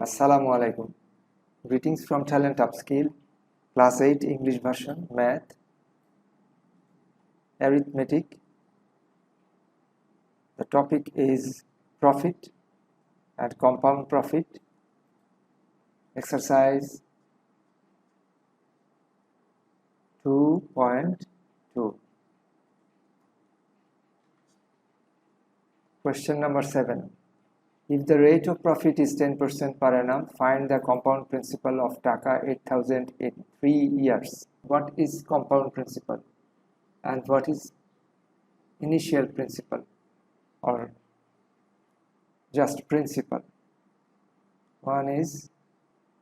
Assalamu alaikum. Greetings from Talent Upskill, Class 8 English version, Math, Arithmetic. The topic is profit and compound profit. Exercise 2.2. Question number 7. If the rate of profit is 10% per annum, find the compound principal of Taka 8,000 in 3 years. What is compound principal and what is initial principal or just principal? One is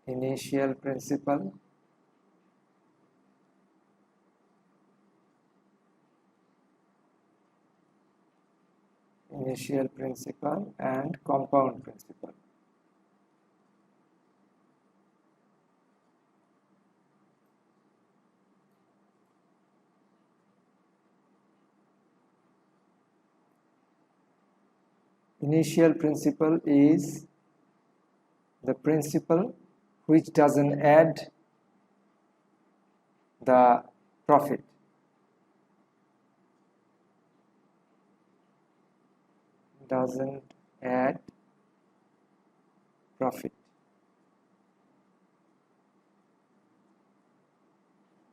initial principal, and compound principal. Initial principal is the principal which doesn't add the profit. Doesn't add profit.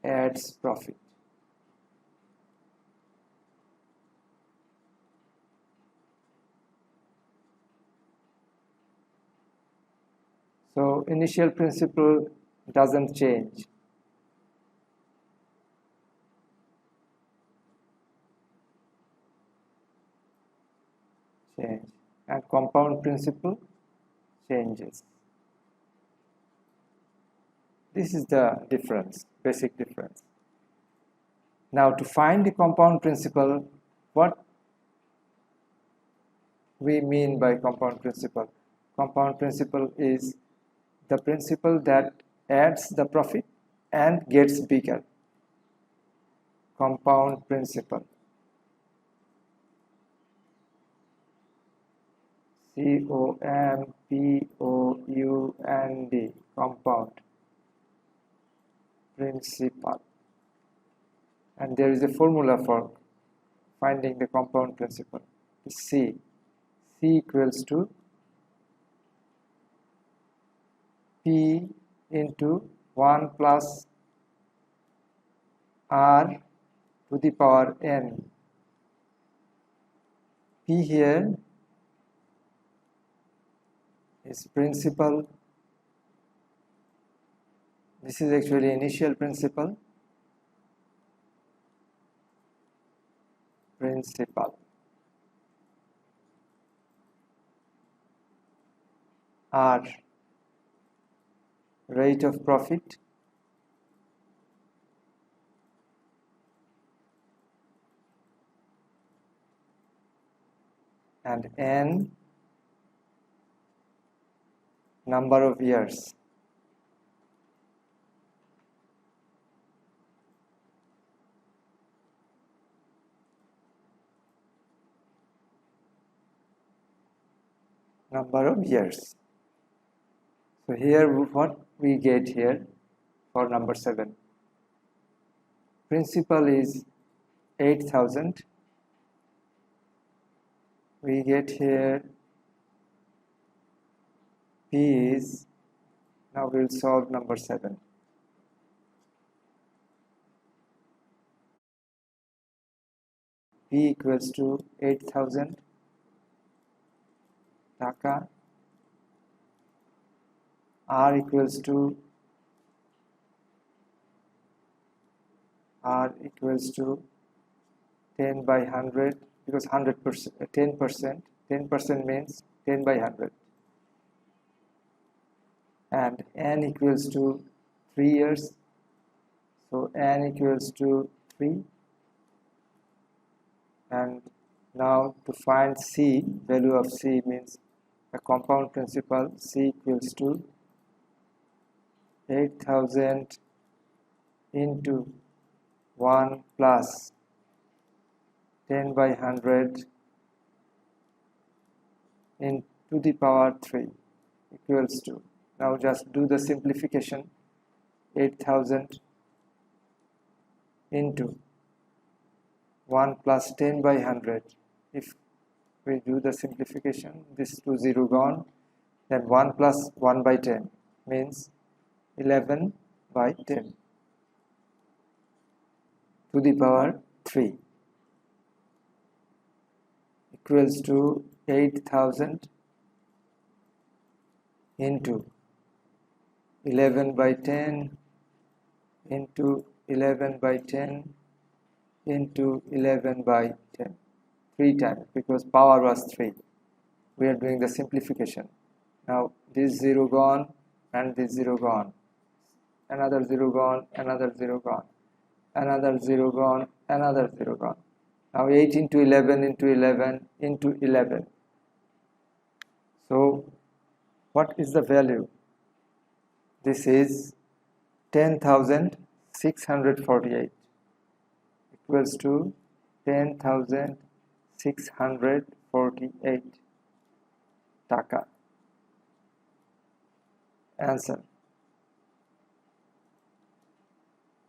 Adds profit. So initial principal doesn't change. And compound principal changes. This is the difference, basic difference. Now to find the compound principal, what we mean by compound principal? Compound principal is the principal that adds the profit and gets bigger. Compound principal. C-O-M-P-O-U-N-D, compound principal. And there is a formula for finding the compound principal. C equals to P into 1 plus R to the power N. P here is principal. This is actually initial principal. R, rate of profit. And N, number of years. Number of years. So here what we get here for number 7. Principal is 8,000. We get here P is, now we'll solve number 7. P equals to 8,000 Taka. R equals to 10 by 100, because 100%, 10% means 10 by 100. And N equals to 3 years, so N equals to 3. And now to find C, value of C means a compound principal. C equals to 8,000 into 1 plus 10 by 100 into the power 3 equals to Now just do the simplification. 8,000 into 1 plus 10 by 100. If we do the simplification, this 2 0 gone, then 1 plus 1 by 10 means 11 by 10 to the power 3 equals to 8,000 into 11 by 10 into 11 by 10 into 11 by 10, 3 times, because power was 3. We are doing the simplification. Now this 0 gone and this 0 gone, another 0 gone, another 0 gone, another 0 gone, another 0 gone. Now 8 into 11 into 11 into 11. So what is the value? This is 10,648 equals to 10,648 taka. Answer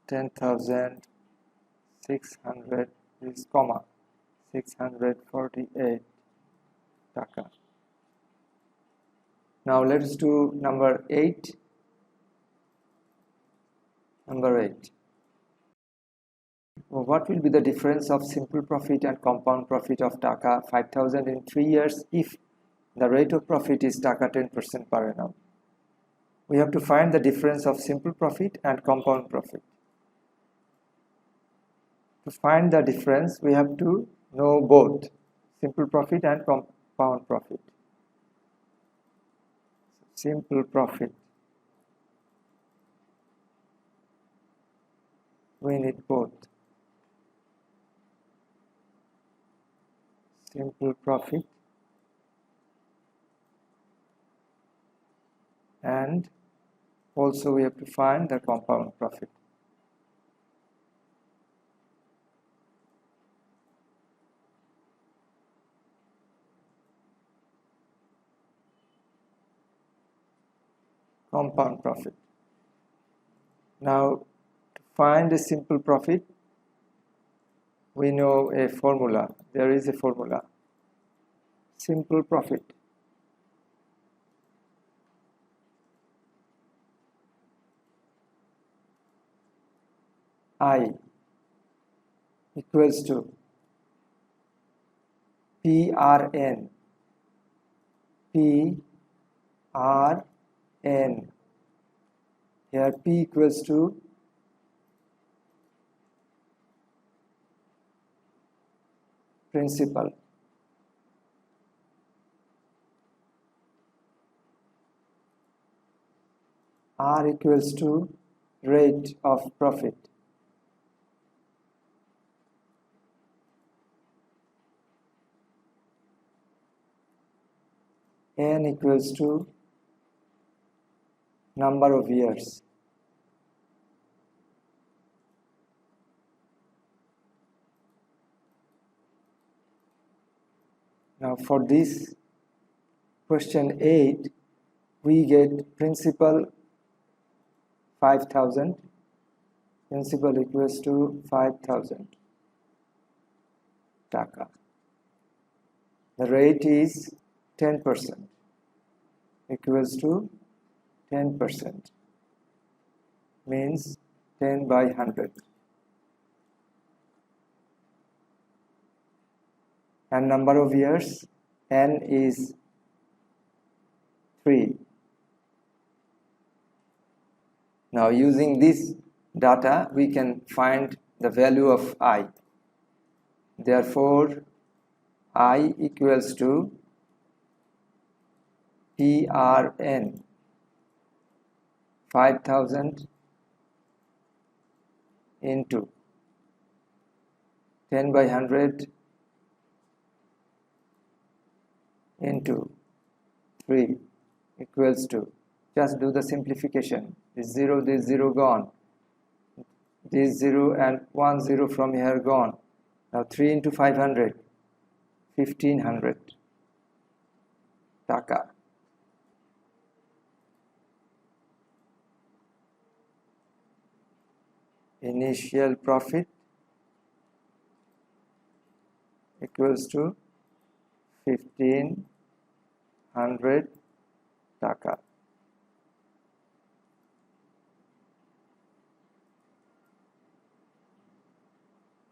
10,600 is comma 648 taka. Now let's do number 8. Number 8. What will be the difference of simple profit and compound profit of taka 5,000 in 3 years if the rate of profit is taka 10% per annum? We have to find the difference of simple profit and compound profit. To find the difference, we have to know both simple profit and compound profit. Simple profit, we need both. Simple profit and also we have to find the compound profit. Compound profit. Now to find a simple profit, we know a formula. There is a formula. Simple profit I equals to PRN. PRN. Here P equals to principal. R equals to rate of profit. N equals to number of years. Now for this question 8, we get principal 5,000. Principal equals to 5,000 taka. The rate is 10%, equals to 10%, means 10 by 100. And number of years, N is 3. Now using this data, we can find the value of I. Therefore, I equals to PRN 5,000 into 10 by 100 into 3 equals to, just do the simplification. This 0 gone, this 0 and 1 0 from here gone. Now 3 into 500, 1,500 taka. initial profit equals to 1500 taka.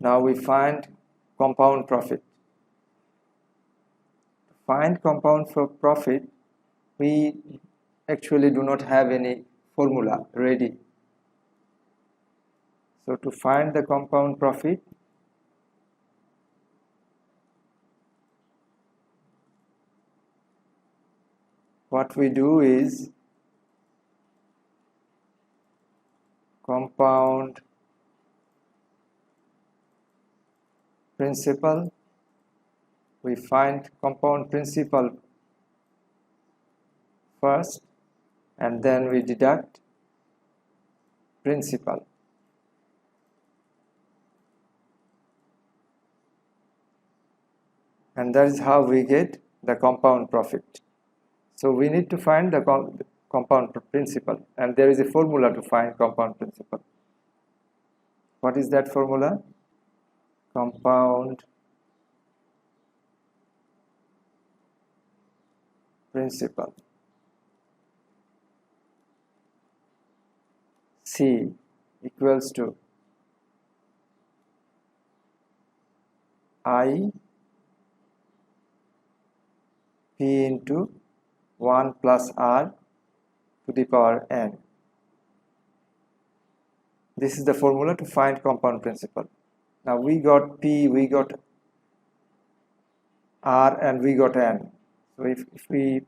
Now we find compound profit. To find compound profit, we actually do not have any formula ready. So to find the compound profit, what we do is compound principal. We find compound principal first and then we deduct principal. And that is how we get the compound profit. So we need to find the compound principal, and there is a formula to find compound principal. What is that formula? Compound principal. C equals to I P into 1 plus R to the power n. This is the formula to find compound principal. Now we got P, we got R, and we got n. So if we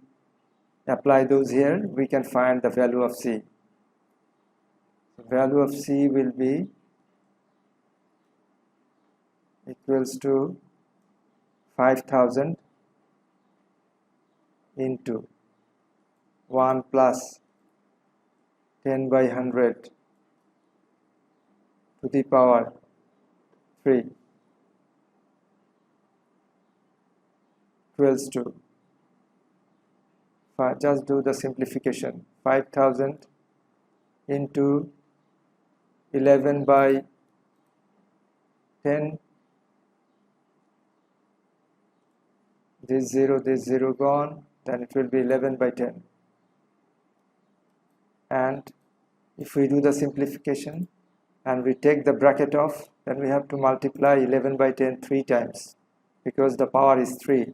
apply those here, we can find the value of C. The value of C will be equals to 5000 into 1 plus 10 by 100 to the power 3 equals to, just do the simplification, 5000 into 11 by 10, this 0 gone, then it will be 11 by 10. And if we do the simplification and we take the bracket off, then we have to multiply 11 by 10 3 times because the power is 3.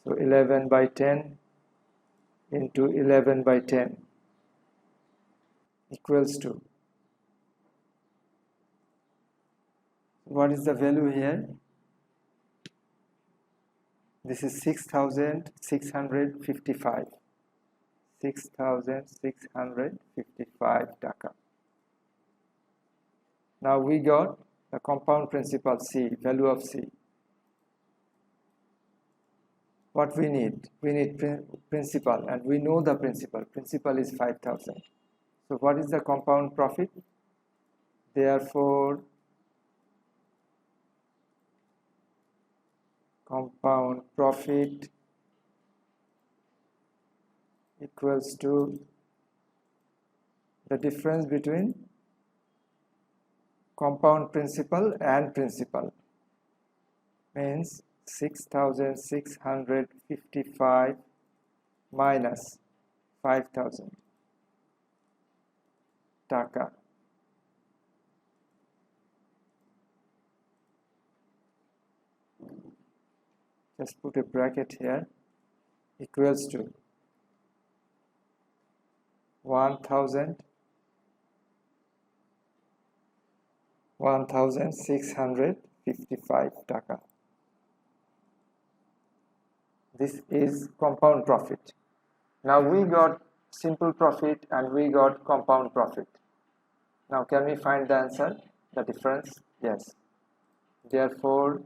So 11 by 10 into 11 by 10 equals to, what is the value here? This is 6,655. 6,655 taka. Now we got the compound principal C, value of C. What we need? We need principal, and we know the principal. Principal is 5,000. So what is the compound profit? Therefore, compound profit equals to the difference between compound principal and principal, means 6,655 minus 5,000 taka. Just put a bracket here, equals to 1,655 taka. This is compound profit. Now we got simple profit and we got compound profit. Now can we find the answer, the difference? Yes. Therefore,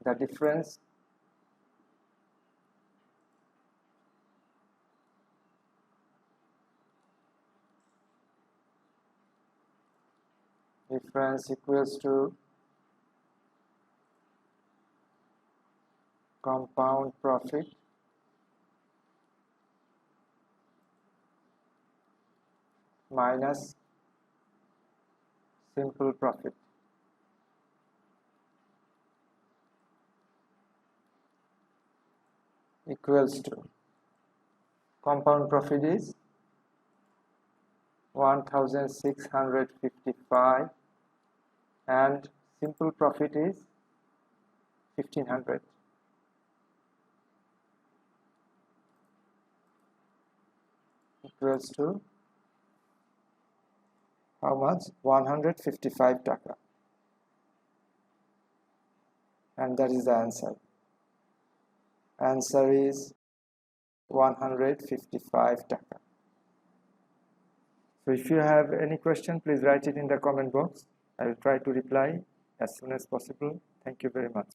the difference equals to compound profit minus simple profit equals to compound profit is 1655 and simple profit is 1500. Equals to how much? 155 taka. And that is the answer. Answer is 155 taka. So if you have any question, please write it in the comment box. I will try to reply as soon as possible. Thank you very much.